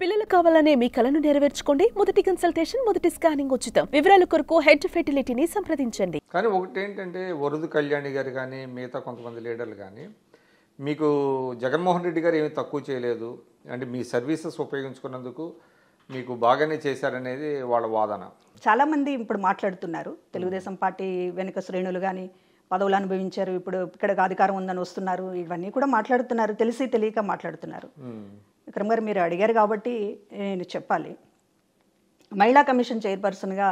పిల్లలు కావాలనే మీ కలను నెరవేర్చుకోండి. మొదటి కన్సల్టేషన్, మొదటి స్కానింగ్ ఉచితం. వివరాల కొరకు హెడ్ ఫెర్టిలిటీని సంప్రదించండి. కానీ ఒకటి ఏంటంటే వరదు కళ్యాణి గారు కానీ మిగతా కొంతమంది లీడర్లు కానీ మీకు జగన్మోహన్ రెడ్డి గారు ఏమీ తక్కువ చేయలేదు, అంటే మీ సర్వీసెస్ ఉపయోగించుకున్నందుకు మీకు బాగానే చేశారనేది వాళ్ళ వాదన. చాలామంది ఇప్పుడు మాట్లాడుతున్నారు, తెలుగుదేశం పార్టీ వెనుక శ్రేణులు కానీ పదవులు అనుభవించారు, ఇప్పుడు ఇక్కడ అధికారం ఉందని వస్తున్నారు, ఇవన్నీ కూడా మాట్లాడుతున్నారు, తెలిసి తెలియక మాట్లాడుతున్నారు. విక్రమ్ గారు మీరు అడిగారు కాబట్టి నేను చెప్పాలి. మహిళా కమిషన్ చైర్పర్సన్గా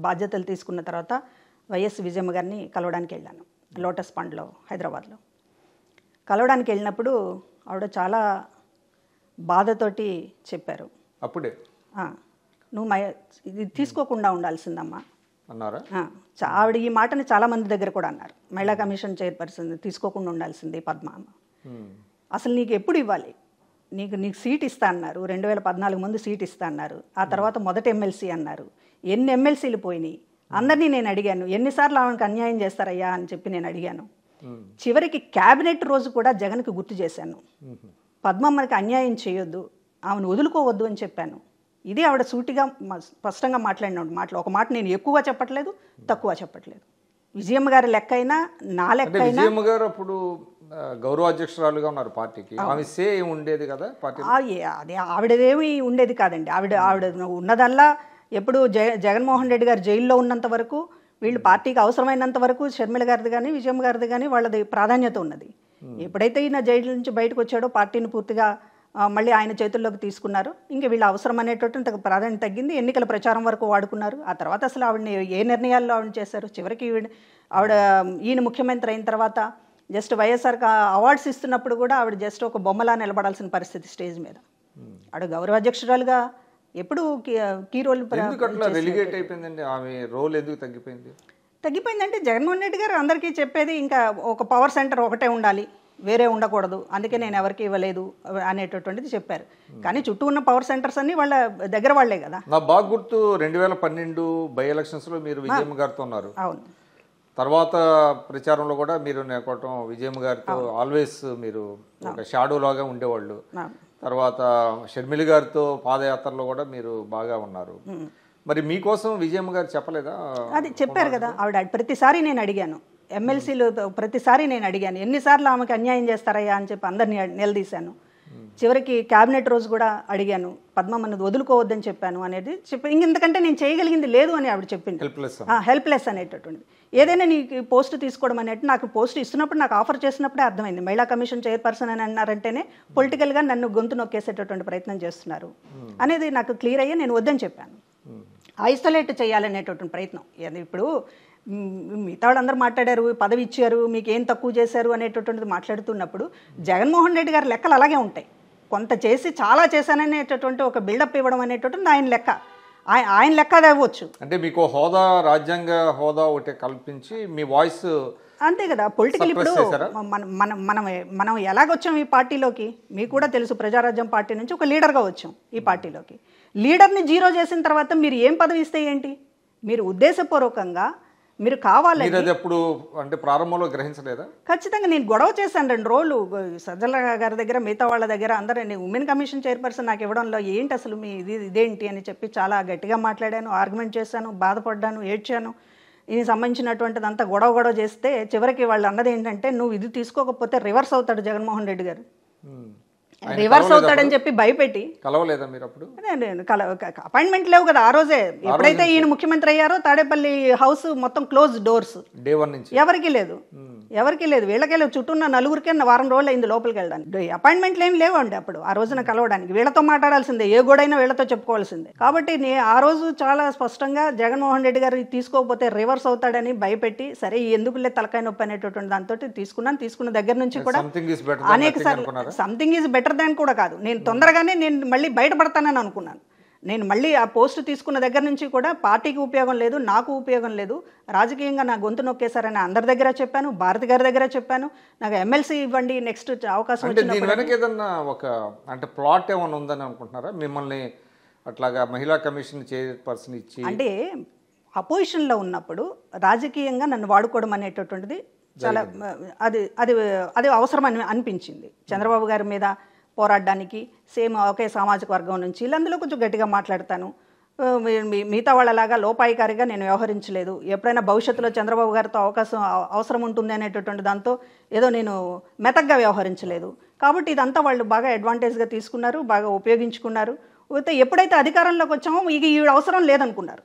బాధ్యతలు తీసుకున్న తర్వాత వైఎస్ విజయమ్మ గారిని కలవడానికి వెళ్ళాను లోటస్ పండ్లో హైదరాబాద్లో. కలవడానికి వెళ్ళినప్పుడు ఆవిడ చాలా బాధతోటి చెప్పారు, అప్పుడే నువ్వు ఇది తీసుకోకుండా ఉండాల్సిందమ్మా అన్నారా. ఆవిడ ఈ మాటని చాలామంది దగ్గర కూడా అన్నారు. మహిళా కమిషన్ చైర్పర్సన్ తీసుకోకుండా ఉండాల్సింది పద్మ అమ్మ, అసలు నీకు ఎప్పుడు ఇవ్వాలి, నీకు సీట్ ఇస్తా అన్నారు, 2014 ముందు సీట్ ఇస్తా అన్నారు, ఆ తర్వాత మొదటి ఎమ్మెల్సీ అన్నారు, ఎన్ని ఎమ్మెల్సీలు పోయినాయి అందరినీ నేను అడిగాను, ఎన్నిసార్లు ఆమెకు అన్యాయం చేస్తారయ్యా అని చెప్పి నేను అడిగాను. చివరికి క్యాబినెట్ రోజు కూడా జగన్కి గుర్తు చేశాను, పద్మమ్మకి అన్యాయం చేయొద్దు, ఆమెను వదులుకోవద్దు అని చెప్పాను. ఇది ఆవిడ సూటిగా స్పష్టంగా మాట్లాడిన మాటలు. ఒక మాట నేను ఎక్కువగా చెప్పట్లేదు, తక్కువ చెప్పట్లేదు. విజయమ్మ గారి లెక్క అయినా నా లెక్క అయినా, విజయమ్మ గారు అప్పుడు గౌరవాధ్యక్షురాలుగా ఉన్నారు పార్టీకి, ఆమె సే ఉండేది కదా పార్టీ. అదే ఆవిడదేమి ఉండేది కాదండి. ఆవిడ ఉన్నదల్లా ఎప్పుడు జగన్మోహన్ రెడ్డి గారు జైల్లో ఉన్నంత వరకు, వీళ్ళు పార్టీకి అవసరమైనంత వరకు షర్మిల గారిది కానీ విజయమ్మ గారిది కానీ వాళ్ళది ప్రాధాన్యత ఉన్నది. ఎప్పుడైతే ఈయన జైలు నుంచి బయటకు వచ్చాడో పార్టీని పూర్తిగా మళ్ళీ ఆయన చేతుల్లోకి తీసుకున్నారు. ఇంకా వీళ్ళ అవసరం అనేటువంటి ప్రాధాన్యత తగ్గింది. ఎన్నికల ప్రచారం వరకు వాడుకున్నారు. ఆ తర్వాత అసలు ఆవిడని ఏ నిర్ణయాల్లో ఆవిడ చేశారు. చివరికి ఆవిడ ఈయన ముఖ్యమంత్రి అయిన తర్వాత జస్ట్ వైఎస్ఆర్కి అవార్డ్స్ ఇస్తున్నప్పుడు కూడా ఆవిడ జస్ట్ ఒక బొమ్మలా నిలబడాల్సిన పరిస్థితి స్టేజ్ మీద. ఆవిడ గౌరవాధ్యక్షురాలుగా ఎప్పుడు కీ రోల్ తగ్గిపోయిందంటే జగన్మోహన్ రెడ్డి గారు అందరికీ చెప్పేది ఇంకా ఒక పవర్ సెంటర్ ఒకటే ఉండాలి, వేరే ఉండకూడదు, అందుకే నేను ఎవరికి ఇవ్వలేదు అనేటటువంటిది చెప్పారు. కానీ చుట్టూ ఉన్న పవర్ సెంటర్స్ అన్ని వాళ్ళ దగ్గర వాళ్లే కదా. నా బాగా గుర్తు 2012 బై ఎలక్షన్స్లో మీరు విజయమ్మ గారితో ఉన్నారు. అవును. తర్వాత ప్రచారంలో కూడా మీరు నేర్కోవటం విజయమ్మ గారితో ఆల్వేస్ మీరు ఒక షాడో లాగా ఉండేవాళ్ళు. తర్వాత షర్మిల గారితో పాదయాత్రలో కూడా మీరు బాగా ఉన్నారు. మరి మీకోసం విజయమ్మ గారు చెప్పలేదా? అది చెప్పారు కదా. ఆవిడ ప్రతిసారి నేను అడిగాను, ఎమ్మెల్సీలు ప్రతిసారి నేను అడిగాను, ఎన్నిసార్లు ఆమెకు అన్యాయం చేస్తారయ్యా అని చెప్పి అందరినీ నిలదీశాను. చివరికి క్యాబినెట్ రోజు కూడా అడిగాను, పద్మమ్మను వదులుకోవద్దని చెప్పాను అనేది చెప్పి, ఇంకెందుకంటే నేను చేయగలిగింది లేదు అని ఆవిడ చెప్పింది. హెల్ప్లెస్ అనేటటువంటిది. ఏదైనా నీకు పోస్ట్ తీసుకోవడం అనేది, నాకు పోస్ట్ ఇస్తున్నప్పుడు నాకు ఆఫర్ చేసినప్పుడే అర్థమైంది, మహిళా కమిషన్ చైర్పర్సన్ అని అన్నారంటేనే పొలిటికల్గా నన్ను గొంతు నొక్కేసేటటువంటి ప్రయత్నం చేస్తున్నారు అనేది నాకు క్లియర్ అయ్యి నేను వద్దని చెప్పాను. ఐసోలేట్ చేయాలనేటటువంటి ప్రయత్నం. ఇప్పుడు మిగతా వాళ్ళందరూ మాట్లాడారు, పదవి ఇచ్చారు, మీకు ఏం తక్కువ చేశారు అనేటటువంటిది మాట్లాడుతున్నప్పుడు జగన్మోహన్ రెడ్డి గారి లెక్కలు అలాగే ఉంటాయి. కొంత చేసి చాలా చేశాననేటటువంటి ఒక బిల్డప్ ఇవ్వడం అనేటటువంటి ఆయన లెక్క, ఆయన లెక్క అది అవ్వచ్చు. అంటే మీకు హోదా, రాజ్యాంగ హోదా ఒకటి కల్పించి మీ వాయిస్ అంతే కదా. పొలిటికల్ ఇప్పుడు మనం ఎలాగొచ్చాం ఈ పార్టీలోకి మీకు కూడా తెలుసు. ప్రజారాజ్యం పార్టీ నుంచి ఒక లీడర్గా వచ్చాం ఈ పార్టీలోకి. లీడర్ని జీరో చేసిన తర్వాత మీరు ఏం పదవి ఇస్తే ఏంటి? మీరు ఉద్దేశపూర్వకంగా మీరు కావాలని ఎప్పుడు అంటే ప్రారంభంలో గ్రహించలేదా? ఖచ్చితంగా నేను గొడవ చేశాను 2 రోజులు సజ్జల గారి దగ్గర, మిగతా వాళ్ళ దగ్గర. అందరూ ఉమెన్ కమిషన్ చైర్పర్సన్ నాకు ఇవ్వడంలో ఏంటి అసలు మీ ఇదేంటి అని చెప్పి చాలా గట్టిగా మాట్లాడాను, ఆర్గ్యుమెంట్ చేశాను, బాధపడ్డాను, ఏడ్చాను. దీనికి సంబంధించినటువంటిది అంతా గొడవ చేస్తే చివరికి వాళ్ళు అన్నది ఏంటంటే, నువ్వు ఇది తీసుకోకపోతే రివర్స్ అవుతాడు జగన్మోహన్ రెడ్డి గారు, రివర్స్ అవుతాడని చెప్పి భయపెట్టి. కలవలేదా మీరు అప్పుడు? అపాయింట్మెంట్ లేవు కదా ఆ రోజే. ఎప్పుడైతే ఈయన ముఖ్యమంత్రి అయ్యారో తాడేపల్లి హౌస్ మొత్తం క్లోజ్ డోర్స్, ఎవరికి లేదు. వీళ్ళకే లేవు, చుట్టూ ఉన్న నలుగురికే వారం రోజులు అయింది లోపలికి వెళ్ళడానికి. అపాయింట్మెంట్లు ఏం లేవండి అప్పుడు ఆ రోజున కలవడానికి. వీళ్ళతో మాట్లాడాల్సిందే, ఏ గోడైనా వీళ్ళతో చెప్పుకోవాల్సిందే. కాబట్టి ఆ రోజు చాలా స్పష్టంగా జగన్మోహన్ రెడ్డి గారు తీసుకోకపోతే రివర్స్ అవుతాడని భయపెట్టి, సరే ఎందుకులే తలకాయ నొప్పి అనేటటువంటి దాంతో తీసుకున్న దగ్గర నుంచి కూడా అనేక సార్లు సంథింగ్ ఈజ్ బెటర్ దాన్ కూడా కాదు, నేను తొందరగానే నేను మళ్ళీ బయటపడతానని అనుకున్నాను. నేను మళ్ళీ ఆ పోస్ట్ తీసుకున్న దగ్గర నుంచి కూడా పార్టీకి ఉపయోగం లేదు, నాకు ఉపయోగం లేదు, రాజకీయంగా నా గొంతు నొక్కేశారని అందరి దగ్గర చెప్పాను, భారతి గారి దగ్గర చెప్పాను. నాకు ఎమ్మెల్సీ ఇవ్వండి నెక్స్ట్ అవకాశం ఏదన్నా ఒక అంటే ప్లాట్ ఏమైనా ఉందని అనుకుంటున్నారా మిమ్మల్ని అట్లాగా మహిళా కమిషన్ చైర్పర్సన్ ఇచ్చి? అంటే అపోజిషన్లో ఉన్నప్పుడు రాజకీయంగా నన్ను వాడుకోవడం అనేటటువంటిది చాలా అది అది అది అవసరం అని అనిపించింది. చంద్రబాబు గారి మీద పోరాడడానికి, సేమ్ ఒకే సామాజిక వర్గం నుంచి, వీళ్ళందులో కొంచెం గట్టిగా మాట్లాడతాను. మిగతా వాళ్ళలాగా లోపాయికారిగా నేను వ్యవహరించలేదు. ఎప్పుడైనా భవిష్యత్తులో చంద్రబాబు గారితో అవసరం ఉంటుంది అనేటటువంటి దాంతో ఏదో నేను మెతగ్గా వ్యవహరించలేదు. కాబట్టి ఇదంతా వాళ్ళు బాగా అడ్వాంటేజ్గా తీసుకున్నారు, బాగా ఉపయోగించుకున్నారు. ఎప్పుడైతే అధికారంలోకి వచ్చామో ఈ అవసరం లేదనుకున్నారు.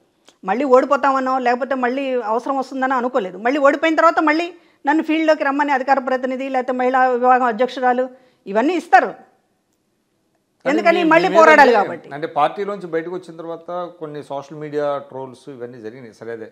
మళ్ళీ ఓడిపోతామనో లేకపోతే మళ్ళీ అవసరం వస్తుందనో అనుకోలేదు. మళ్ళీ ఓడిపోయిన తర్వాత మళ్ళీ నన్ను ఫీల్డ్లోకి రమ్మని అధికార ప్రతినిధి లేకపోతే మహిళా విభాగం అధ్యక్షురాలు ఇవన్నీ ఇస్తారు. ఎందుకని మళ్ళీ పోరాడాలి కాబట్టి. అంటే పార్టీలోంచి బయటకు వచ్చిన తర్వాత కొన్ని సోషల్ మీడియా ట్రోల్స్ ఇవన్నీ జరిగినాయి. సరే, అదే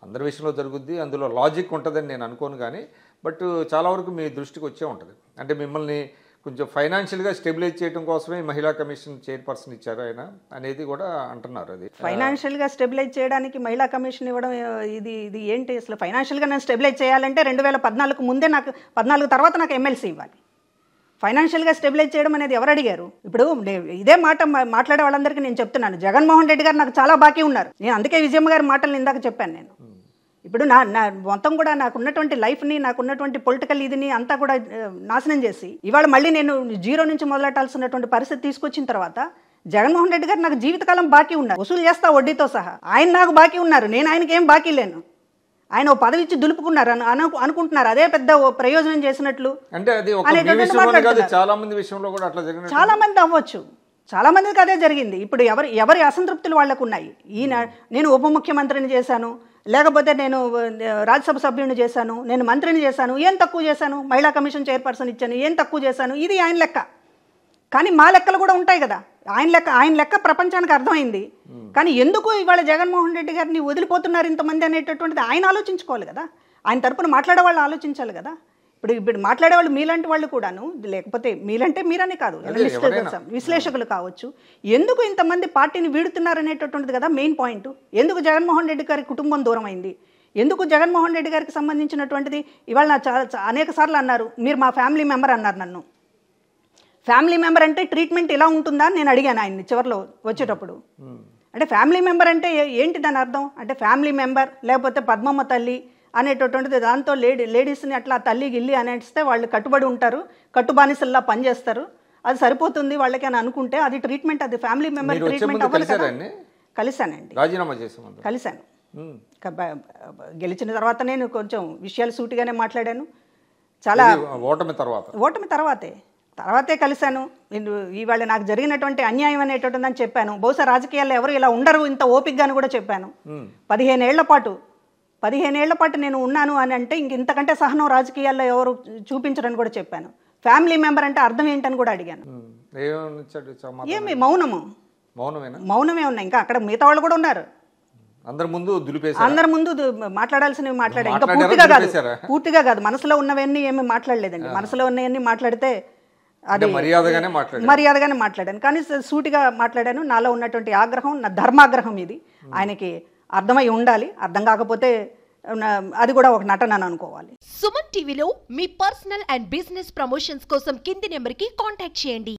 అందరి విషయంలో జరుగుద్ది, అందులో లాజిక్ ఉంటుందని నేను అనుకోను. కానీ బట్ చాలా వరకు మీ దృష్టికి వచ్చే ఉంటుంది. అంటే మిమ్మల్ని కొంచెం ఫైనాన్షియల్గా స్టెబిలైజ్ చేయడం కోసమే మహిళా కమిషన్ చైర్పర్సన్ ఇచ్చారు ఆయన అనేది కూడా అంటున్నారు. అది ఫైనాన్షియల్గా స్టెబిలైజ్ చేయడానికి మహిళా కమిషన్ ఇవ్వడం ఇది ఏంటి అసలు? ఫైనాన్షియల్గా నేను స్టెబిలైజ్ చేయాలంటే 2014 ముందే నాకు 14 తర్వాత నాకు ఎమ్మెల్సీ ఇవ్వాలి. ఫైనాన్షియల్గా స్టెబిలైజ్ చేయడం అనేది ఎవరు అడిగారు? ఇప్పుడు ఇదే మాట మాట్లాడే వాళ్ళందరికీ నేను చెప్తున్నాను, జగన్మోహన్ రెడ్డి గారు నాకు చాలా బాకీ ఉన్నారు. నేను అందుకే విజయమ్మ గారి మాటలు ఇందాక చెప్పాను. నేను ఇప్పుడు నా మొత్తం కూడా నాకున్నటువంటి లైఫ్ని, నాకున్నటువంటి పొలిటికల్ ఇదిని అంతా కూడా నాశనం చేసి ఇవాళ మళ్ళీ నేను జీరో నుంచి మొదలెట్టాల్సినటువంటి పరిస్థితి తీసుకొచ్చిన తర్వాత జగన్మోహన్ రెడ్డి గారు నాకు జీవితకాలం బాకీ ఉన్నారు, వసూలు చేస్తా వడ్డీతో సహా. ఆయన నాకు బాకీ ఉన్నారు, నేను ఆయనకి ఏం బాకీ లేను. ఆయన ఓ పదవి ఇచ్చి దులుపుకున్నారు అనుకుంటున్నారు, అదే పెద్ద ప్రయోజనం చేసినట్లు. చాలా మంది అవ్వచ్చు, చాలా మందికి అదే జరిగింది. ఇప్పుడు ఎవరి అసంతృప్తులు వాళ్లకు ఉన్నాయి. నేను ఉప ముఖ్యమంత్రిని చేశాను, లేకపోతే నేను రాజ్యసభ సభ్యుని చేశాను, నేను మంత్రిని చేశాను, ఏం తక్కువ చేశాను? మహిళా కమిషన్ చైర్పర్సన్ ఇచ్చాను, ఏం తక్కువ చేశాను? ఇది ఆయన లెక్క. కానీ మా లెక్కలు కూడా ఉంటాయి కదా. ఆయన లెక్క ప్రపంచానికి అర్థమైంది. కానీ ఎందుకు ఇవాళ జగన్మోహన్ రెడ్డి గారిని వదిలిపోతున్నారు ఇంతమంది అనేటటువంటిది ఆయన ఆలోచించుకోవాలి కదా. ఆయన తరపున మాట్లాడే వాళ్ళు ఆలోచించాలి కదా. ఇప్పుడు మాట్లాడే వాళ్ళు మీలాంటి వాళ్ళు కూడాను, లేకపోతే మీలంటే మీరనే కాదు, విశ్లేషకులు కావచ్చు, ఎందుకు ఇంతమంది పార్టీని వీడుతున్నారు అనేటటువంటిది కదా మెయిన్ పాయింట్. ఎందుకు జగన్మోహన్ రెడ్డి గారి కుటుంబం దూరం అయింది? ఎందుకు జగన్మోహన్ రెడ్డి గారికి సంబంధించినటువంటిది ఇవాళ అనేక సార్లు అన్నారు, మీరు మా ఫ్యామిలీ మెంబర్ అన్నారు నన్ను. ఫ్యామిలీ మెంబర్ అంటే ట్రీట్మెంట్ ఇలా ఉంటుందా అని నేను అడిగాను ఆయన్ని చివరిలో వచ్చేటప్పుడు. అంటే ఫ్యామిలీ మెంబర్ అంటే ఏంటి దాని అర్థం? అంటే ఫ్యామిలీ మెంబర్ లేకపోతే పద్మమ్మ తల్లి అనేటటువంటిది, దాంతో లేడీస్ని అట్లా తల్లి గిల్లి అనేస్తే వాళ్ళు కట్టుబడి ఉంటారు, కట్టుబానిసల్లా పనిచేస్తారు, అది సరిపోతుంది వాళ్ళకి అని అనుకుంటే అది ట్రీట్మెంట్, అది ఫ్యామిలీ మెంబర్ ట్రీట్మెంట్ అవ్వాలి కదా. కలిశానండి, కలిశాను. గెలిచిన తర్వాత నేను కొంచెం విషయాలు సూటిగానే మాట్లాడాను. చాలా ఓటమి తర్వాతే కలిశాను. ఇవాళ నాకు జరిగినటువంటి అన్యాయం అనేటటువంటిదని చెప్పాను. బహుశా రాజకీయాల్లో ఎవరు ఇలా ఉండరు ఇంత ఓపికగాని కూడా చెప్పాను. 15 ఏళ్ల పాటు నేను ఉన్నాను అని అంటే ఇంతకంటే సహనం రాజకీయాల్లో ఎవరు చూపించరని కూడా చెప్పాను. ఫ్యామిలీ మెంబర్ అంటే అర్థం ఏంటని కూడా అడిగాను. ఏమి మౌనమే ఉన్నాయి. ఇంకా అక్కడ మిగతా వాళ్ళు కూడా ఉన్నారు. అందరి ముందు మాట్లాడాల్సినవి మాట్లాడాను. ఇంకా పూర్తిగా కాదు, మనసులో ఉన్నవన్నీ ఏమి మాట్లాడలేదండి. మనసులో ఉన్నవన్నీ మాట్లాడితే అది మర్యాదగానే మాట్లాడాను, కానీ సూటిగా మాట్లాడాను. నాలో ఉన్నటువంటి ఆగ్రహం నా ధర్మాగ్రహం, ఇది ఆయనకి అర్థమై ఉండాలి. అర్థం కాకపోతే అది కూడా ఒక నటన అని అనుకోవాలి. సుమన్ టీవీలో మీ పర్సనల్ అండ్ బిజినెస్ ప్రమోషన్స్ కోసం కింది నెంబర్కి కాంటాక్ట్ చేయండి.